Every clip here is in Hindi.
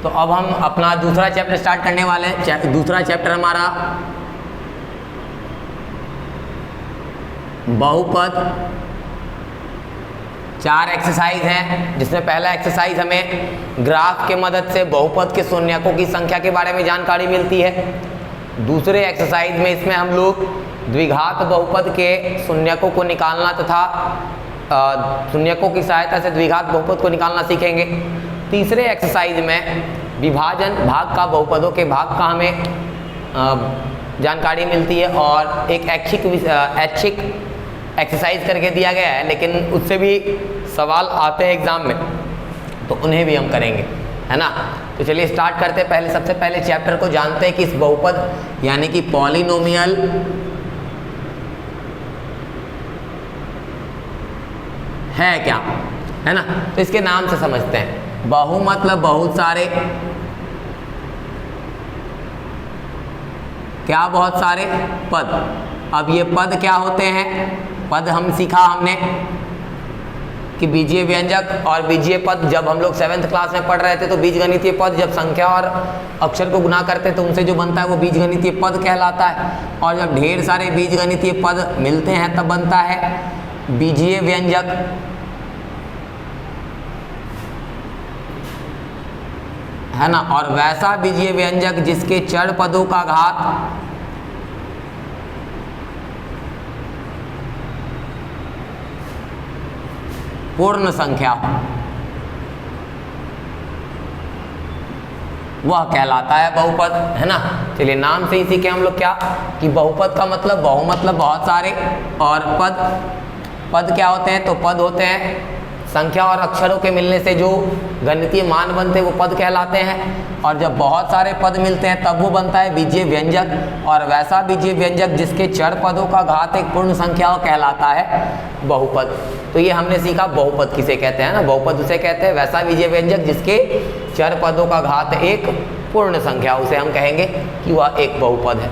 तो अब हम अपना दूसरा चैप्टर स्टार्ट करने वाले हैं। दूसरा चैप्टर हमारा बहुपद, 4 एक्सरसाइज हैं, जिसमें पहला एक्सरसाइज हमें ग्राफ के मदद से बहुपद के शून्यकों की संख्या के बारे में जानकारी मिलती है। दूसरे एक्सरसाइज में इसमें हम लोग द्विघात बहुपद के शून्यकों को निकालना तथा शून्यकों की सहायता से द्विघात बहुपद को निकालना सीखेंगे। तीसरे एक्सरसाइज में विभाजन भाग का, बहुपदों के भाग का हमें जानकारी मिलती है और एक ऐच्छिक एक्सरसाइज करके दिया गया है, लेकिन उससे भी सवाल आते हैं एग्जाम में, तो उन्हें भी हम करेंगे, है ना। तो चलिए स्टार्ट करते हैं। सबसे पहले चैप्टर को जानते हैं कि इस बहुपद यानी कि पॉलिनोमियल है क्या, है ना। तो इसके नाम से समझते हैं। बहु मतलब बहुत सारे, क्या बहुत सारे पद। अब ये पद क्या होते हैं? पद हम सीखा हमने कि बीजीय व्यंजक और बीजीय पद जब हम लोग 7th क्लास में पढ़ रहे थे तो बीजगणितीय पद जब संख्या और अक्षर को गुना करते हैं तो उनसे जो बनता है वो बीजगणितीय पद कहलाता है, और जब ढेर सारे बीजगणितीय पद मिलते हैं तब बनता है बीजीय व्यंजक, है ना। और वैसा बीजीय व्यंजक जिसके चर पदों का घात पूर्ण संख्या वह कहलाता है बहुपद, है ना। चलिए नाम से ही सीखे हम लोग क्या कि बहुपद का मतलब बहु मतलब बहुत सारे, और पद क्या होते हैं? तो पद होते हैं संख्या और अक्षरों के मिलने से जो गणितीय मान बनते हैं वो पद कहलाते हैं, और जब बहुत सारे पद मिलते हैं तब वो बनता है बीजीय व्यंजक, और वैसा बीजीय व्यंजक जिसके चर पदों का घात एक पूर्ण संख्या कहलाता है बहुपद। तो ये हमने सीखा बहुपद किसे कहते हैं ना, बहुपद उसे कहते हैं वैसा बीजीय व्यंजक जिसके चर पदों का घात एक पूर्ण संख्या, उसे हम कहेंगे कि वह एक बहुपद है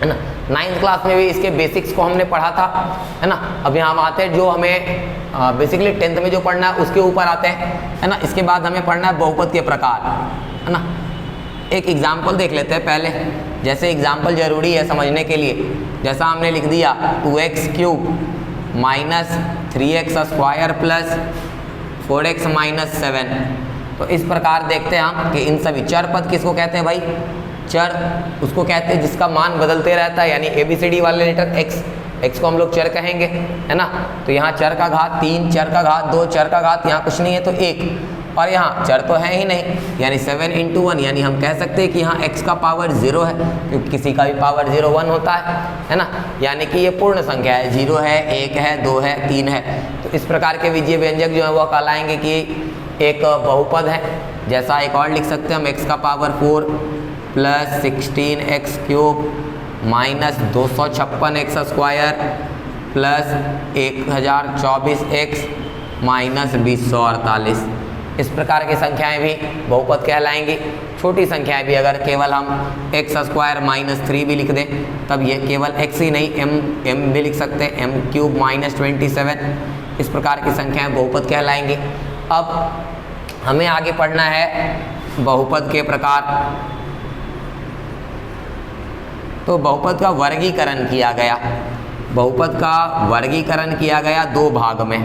ना। 9th क्लास में भी इसके बेसिक्स को हमने पढ़ा था, है ना। अब यहाँ आते हैं जो हमें बेसिकली 10th में जो पढ़ना है उसके ऊपर आते हैं, है ना। इसके बाद हमें पढ़ना है बहुपद के प्रकार, है ना। एक एग्जाम्पल देख लेते हैं पहले, जैसे एग्जाम्पल जरूरी है समझने के लिए। जैसा हमने लिख दिया 2x cube minus 3x square plus 4x minus 7। तो इस प्रकार देखते हैं हम कि इन सभी चर पद किसको कहते हैं भाई? चर उसको कहते हैं जिसका मान बदलते रहता है, यानी ABCD वाले लेटर x को हम लोग चर कहेंगे, है ना। तो यहाँ चर का घात 3, चर का घात 2, चर का घात यहाँ कुछ नहीं है तो 1, और यहाँ चर तो है ही नहीं, यानी 7 × 1, यानी हम कह सकते हैं कि यहाँ x का पावर 0 है, क्योंकि किसी का भी पावर 0 1 होता है ना। यानी कि ये पूर्ण संख्या है, 0 है, 1 है, 2 है, 3 है। तो इस प्रकार के बीजीय व्यंजक जो है वह कहलाएंगे कि एक बहुपद है। जैसा एक और लिख सकते हैं हम, x का power 4 plus 16x cube minus 256x square plus 1024x minus 2048। इस प्रकार की संख्याएं भी बहुपद कहलाएंगी। छोटी संख्याएं भी अगर केवल हम x स्क्वायर माइनस 3 भी लिख दें तब ये केवल x ही नहीं m भी लिख सकते हैं, m क्यूब माइनस 27। इस प्रकार की संख्याएं बहुपद कहलाएंगी। अब हमें आगे पढ़ना है बहुपद के प्रकार। तो बहुपद का वर्गीकरण किया गया, बहुपद का वर्गीकरण किया गया 2 भाग में।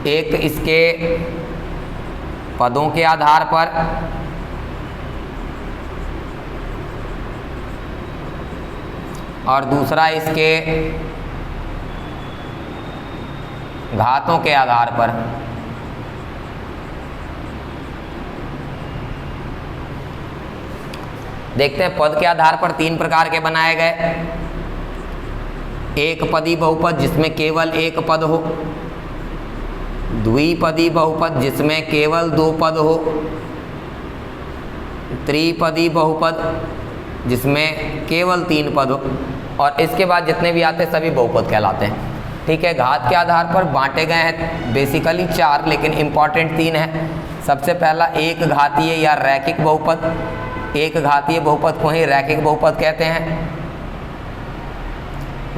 एक इसके पदों के आधार पर और दूसरा इसके घातों के आधार पर। देखते हैं पद के आधार पर 3 प्रकार के बनाए गए। एक पदी बहुपद जिसमें केवल एक पद हो, द्विपदी बहुपद जिसमें केवल 2 पद हो, त्रिपदी बहुपद जिसमें केवल 3 पद हो, और इसके बाद जितने भी आते हैं सभी बहुपद कहलाते हैं। ठीक है, घात के आधार पर बांटे गए हैं बेसिकली 4, लेकिन इम्पॉर्टेंट 3 है। सबसे पहला एक घातीय या रैखिक बहुपद, एक घातीय बहुपद को ही रैखिक बहुपद कहते हैं।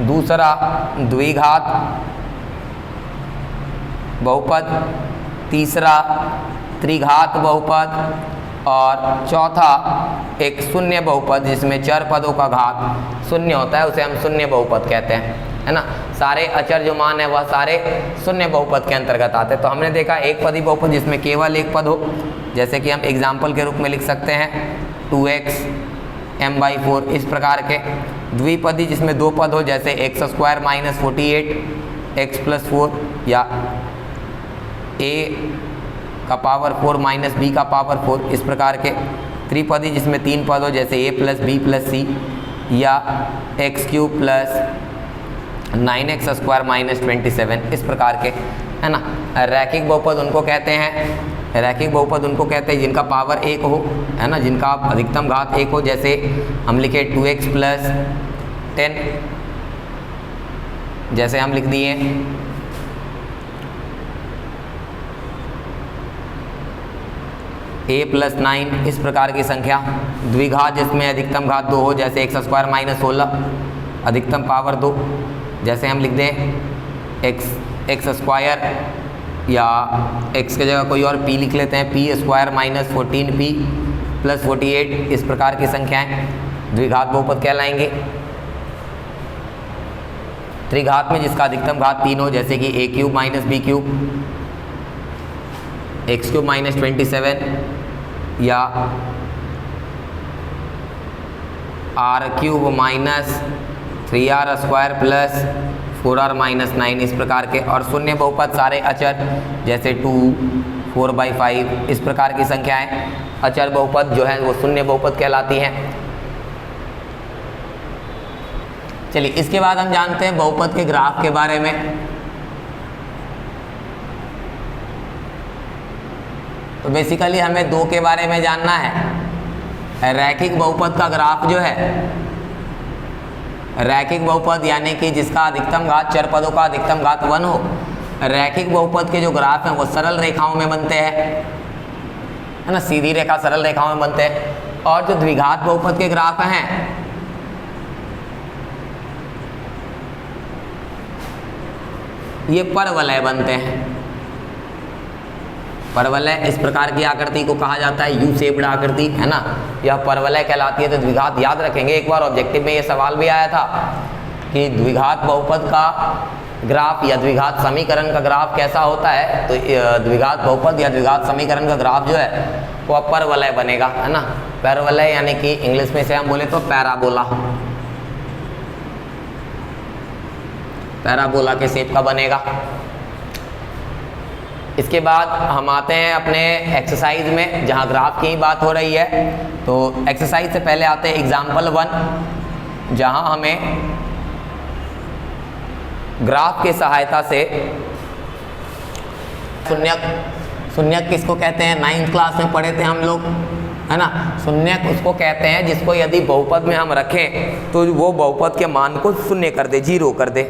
दूसरा द्विघात बहुपद, तीसरा त्रिघात बहुपद, और चौथा एक शून्य बहुपद जिसमें चर पदों का घात शून्य होता है, उसे हम शून्य बहुपद कहते हैं, है ना। सारे अचर जो मान है वह सारे शून्य बहुपद के अंतर्गत आते हैं। तो हमने देखा एक पदी बहुपद जिसमें केवल एक पद हो, जैसे कि हम एग्जाम्पल के रूप में लिख सकते हैं 2x m/4 इस प्रकार के। द्विपदी जिसमें दो पद हो, जैसे x² - 48 x + 4 या a का पावर 4 - b का पावर 4 इस प्रकार के। त्रिपदी जिसमें तीन पद हो, जैसे a + b + c या x³ + 9x² - 27 इस प्रकार के, है ना। रैखिक बहुपद उनको कहते हैं, रैखिक बहुपद उनको कहते हैं जिनका पावर 1 हो, है ना, जिनका अधिकतम घात 1 हो। जैसे हम लिखे 2x + 10, जैसे हम लिख दिए a + 9 इस प्रकार की संख्या। द्विघात जिसमें अधिकतम घात 2 हो, जैसे x² - 16 अधिकतम पावर 2, जैसे हम लिख दें x² या x की जगह कोई और p लिख लेते हैं, p² - 14p + 48 इस प्रकार की संख्याएं द्विघात बहुपद कहलाएंगे। त्रिघात में जिसका अधिकतम घात 3 हो, जैसे कि a³ - b³ x³ - 27 या r³ - 3r² + 4r - 9 इस प्रकार के। और शून्य बहुपद सारे अचर, जैसे 2, 4/5 इस प्रकार की संख्याएं अचर बहुपद जो है वो शून्य बहुपद कहलाती हैं। चलिए इसके बाद हम जानते हैं बहुपद के ग्राफ के बारे में। तो बेसिकली हमें दो के बारे में जानना है। रैखिक बहुपद का ग्राफ जो है, रैखिक बहुपद यानी कि जिसका अधिकतम घात चर पदों का अधिकतम घात 1 हो, रैखिक बहुपद के जो ग्राफ हैं वो सरल रेखाओं में बनते हैं, है ना, सीधी रेखा सरल रेखाओं में बनते हैं। और जो द्विघात बहुपद के ग्राफ हैं ये परवलय बनते हैं। परवलय इस प्रकार की आकृति को कहा जाता है, यू शेप्ड आकृति, है ना, यह परवलय कहलाती है। तो द्विघात याद रखेंगे, एक बार ऑब्जेक्टिव में ये सवाल भी आया था कि द्विघात बहुपद का ग्राफ या द्विघात समीकरण का ग्राफ कैसा होता है। तो द्विघात बहुपद या द्विघात समीकरण का ग्राफ जो है वो परवलय बनेगा, है ना। परवलय यानी कि इंग्लिश में से हम बोले तो पैराबोला, पैराबोला के शेप का बनेगा। इसके बाद हम आते हैं अपने एक्सरसाइज में, जहाँ ग्राफ की ही बात हो रही है। तो एक्सरसाइज से पहले आते हैं एग्जाम्पल 1, जहाँ हमें ग्राफ की सहायता से शून्यक, शून्यक किसको कहते हैं, 9th क्लास में पढ़े थे हम लोग, है ना। शून्यक उसको कहते हैं जिसको यदि बहुपद में हम रखें तो वो बहुपद के मान को शून्य कर दे, 0 कर दे।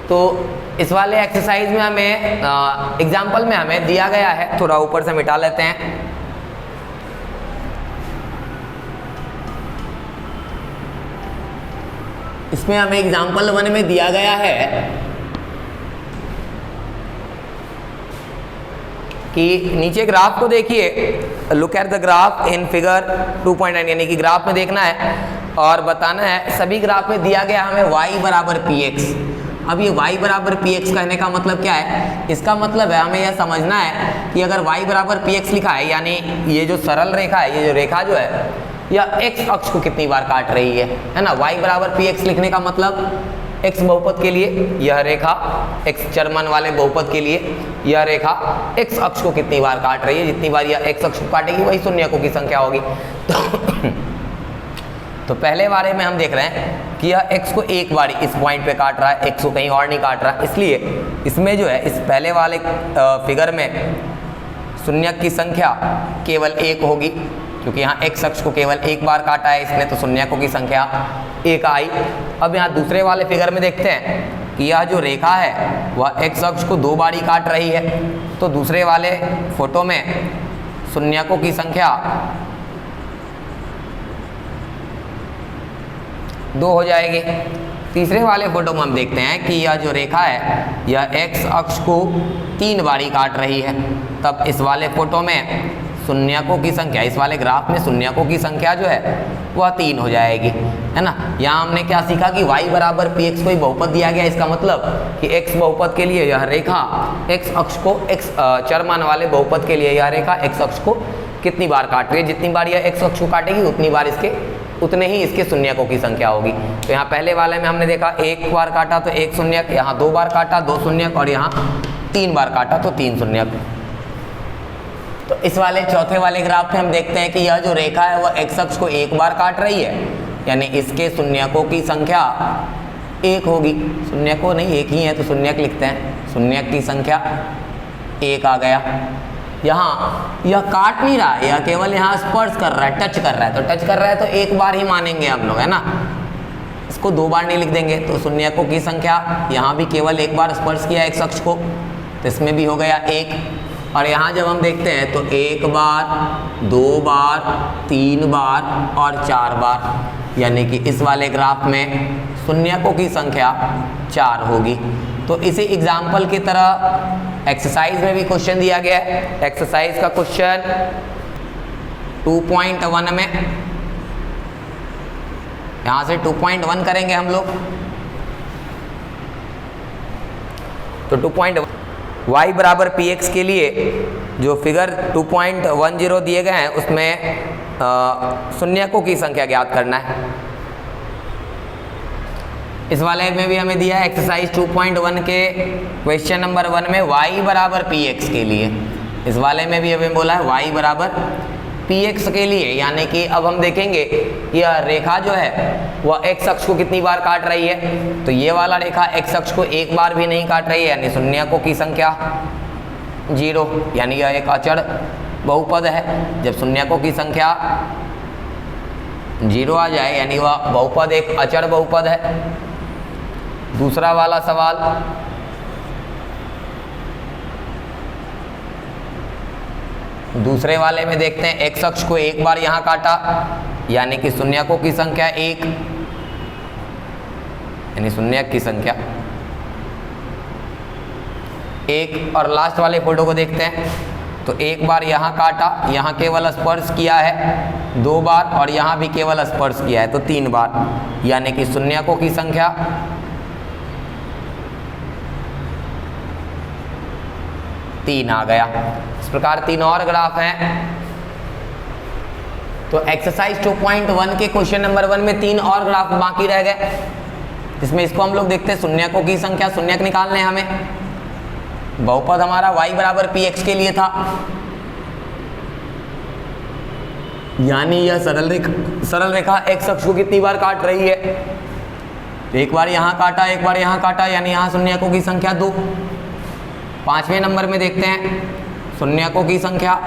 तो इस वाले एक्सरसाइज में हमें एग्जाम्पल में हमें दिया गया है, थोड़ा ऊपर से मिटा लेते हैं। इसमें हमें एग्जाम्पल 1 में दिया गया है कि नीचे ग्राफ को देखिए, look at the graph in figure 2.9, यानी कि ग्राफ में देखना है और बताना है। सभी ग्राफ में दिया गया हमें y = px। अब ये y = px कहने का मतलब क्या है, इसका मतलब है हमें यह समझना है कि अगर y = px लिखा है, यानी ये जो सरल रेखा है, ये जो रेखा जो है यह x अक्ष को कितनी बार काट रही है ना। y = px लिखने का मतलब x बहुपद के लिए यह रेखा, x चरमन वाले बहुपद के लिए यह रेखा x अक्ष को कितनी बार काट रही है, जितनी बार यह x अक्ष को काटेगी वही शून्यकों की संख्या होगी। तो पहले बारे में हम देख रहे हैं कि यह x को एक बार इस पॉइंट पे काट रहा है, x को कहीं और नहीं काट रहा, इसलिए इसमें जो है इस पहले वाले फिगर में शून्यक की संख्या केवल 1 होगी, क्योंकि यहाँ x अक्ष को केवल एक बार काटा है इसने, तो शून्यकों की संख्या 1 आई। अब यहाँ दूसरे वाले फिगर में देखते हैं कि यह जो रेखा है वह x अक्ष को 2 बार ही काट रही है, तो दूसरे वाले फोटो में शून्यकों की संख्या 2 हो जाएगी। तीसरे वाले फोटो में हम देखते हैं कि यह जो रेखा है यह एक्स अक्ष को 3 बारी काट रही है। तब इस वाले फोटो में शून्यकों की संख्या, इस वाले ग्राफ में शून्यकों की संख्या जो है वह 3 हो जाएगी, है ना। यहाँ हमने क्या सीखा कि y बराबर पी एक्स कोई बहुपद दिया गया, इसका मतलब कि x बहुपद के लिए यह रेखा x अक्ष को x चरमान वाले बहुपद के लिए यह रेखा x अक्ष को कितनी बार काट रही है, जितनी बार यह x अक्ष को काटेगी उतने ही इसके शून्यकों की संख्या होगी। तो यहाँ पहले वाले में हमने देखा 1 बार काटा तो 1 शून्यक, यहाँ 2 बार काटा 2 शून्यक, और यहाँ 3 बार काटा तो 3 शून्यक। तो इस वाले चौथे वाले ग्राफ में हम देखते हैं कि यह जो रेखा है वह x अक्ष को 1 बार काट रही है, यानी इसके शून्यकों की संख्या 1 होगी। शून्यकों नहीं, एक ही है तो शून्यक लिखते हैं। शून्यक की संख्या 1 आ गया। यहाँ यह काट नहीं रहा है, यह केवल यहाँ स्पर्श कर रहा है, टच कर रहा है। तो टच कर रहा है तो 1 बार ही मानेंगे हम लोग, है ना। इसको 2 बार नहीं लिख देंगे। तो शून्यकों की संख्या यहाँ भी केवल 1 बार स्पर्श किया x अक्ष को, तो इसमें भी हो गया 1। और यहाँ जब हम देखते हैं तो 1 बार, 2 बार, 3 बार और 4 बार, यानी कि इस वाले ग्राफ में शून्यकों की संख्या 4 होगी। तो इसी एग्जाम्पल की तरह एक्सरसाइज में भी क्वेश्चन दिया गया है। एक्सरसाइज का क्वेश्चन 2.1 में, यहाँ से 2.1 करेंगे हम लोग। तो 2.1 y बराबर पी एक्स के लिए जो फिगर 2.10 दिए गए हैं उसमें शून्यकों की संख्या ज्ञात करना है। इस वाले में भी हमें दिया है एक्सरसाइज 2.1 के क्वेश्चन नंबर 1 में y बराबर पी एक्स के लिए। इस वाले में भी हमें बोला है y बराबर पी एक्स के लिए, यानी कि अब हम देखेंगे यह रेखा जो है वह x अक्ष को कितनी बार काट रही है। तो ये वाला रेखा x अक्ष को 1 बार भी नहीं काट रही है, यानी शून्यकों की संख्या 0, यानी यह एक अचर बहुपद है। जब शून्यकों की संख्या 0 आ जाए यानी वह बहुपद एक अचर बहुपद है। दूसरा वाला सवाल, दूसरे वाले में देखते हैं x अक्ष को 1 बार यहाँ काटा, यानी कि शून्यकों की संख्या 1, यानी शून्यक की संख्या 1। और लास्ट वाले फोटो को देखते हैं तो 1 बार यहाँ काटा, यहाँ केवल स्पर्श किया है 2 बार, और यहाँ भी केवल स्पर्श किया है तो 3 बार, यानी कि शून्यकों की संख्या 3 आ गया। इस प्रकार 3 और ग्राफ हैं। तो एक्सरसाइज 2.1 के क्वेश्चन नंबर 1 में 3 और ग्राफ बाकी रह गए, जिसमें इसको हम लोग देखते हैं शून्यकों की संख्या। शून्यक निकालने हैं हमें। बहुपद हमारा y बराबर पी एक्स के लिए था, यानी यह सरल रेखा x अक्ष को कितनी बार काट रही है। तो 1 बार यहाँ काटा, 1 बार यहाँ काटा, यानी यहाँ शून्यकों की संख्या 2। 5वें नंबर में देखते हैं शून्यकों की संख्या,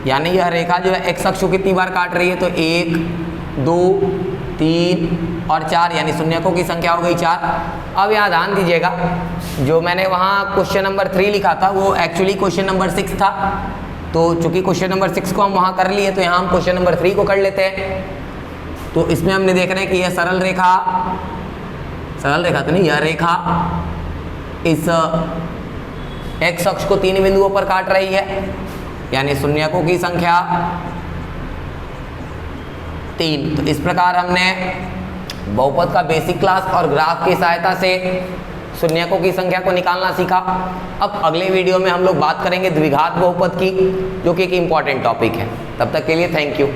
यानी यह रेखा जो है x अक्ष को कितनी बार काट रही है। तो 1, 2, 3 और 4, यानी शून्यकों की संख्या हो गई 4। अब यहाँ ध्यान दीजिएगा, जो मैंने वहाँ क्वेश्चन नंबर 3 लिखा था वो एक्चुअली क्वेश्चन नंबर 6 था। तो चूंकि क्वेश्चन नंबर 6 को हम वहाँ कर लिए तो यहाँ हम क्वेश्चन नंबर 3 को कर लेते हैं। तो इसमें हमने देख रहे हैं कि यह सरल रेखा तो नहीं, यह रेखा इस x अक्ष को 3 बिंदुओं पर काट रही है, यानी शून्यकों की संख्या 3। तो इस प्रकार हमने बहुपद का बेसिक क्लास और ग्राफ की सहायता से शून्यकों की संख्या को निकालना सीखा। अब अगले वीडियो में हम लोग बात करेंगे द्विघात बहुपद की, जो कि एक इम्पॉर्टेंट टॉपिक है। तब तक के लिए थैंक यू।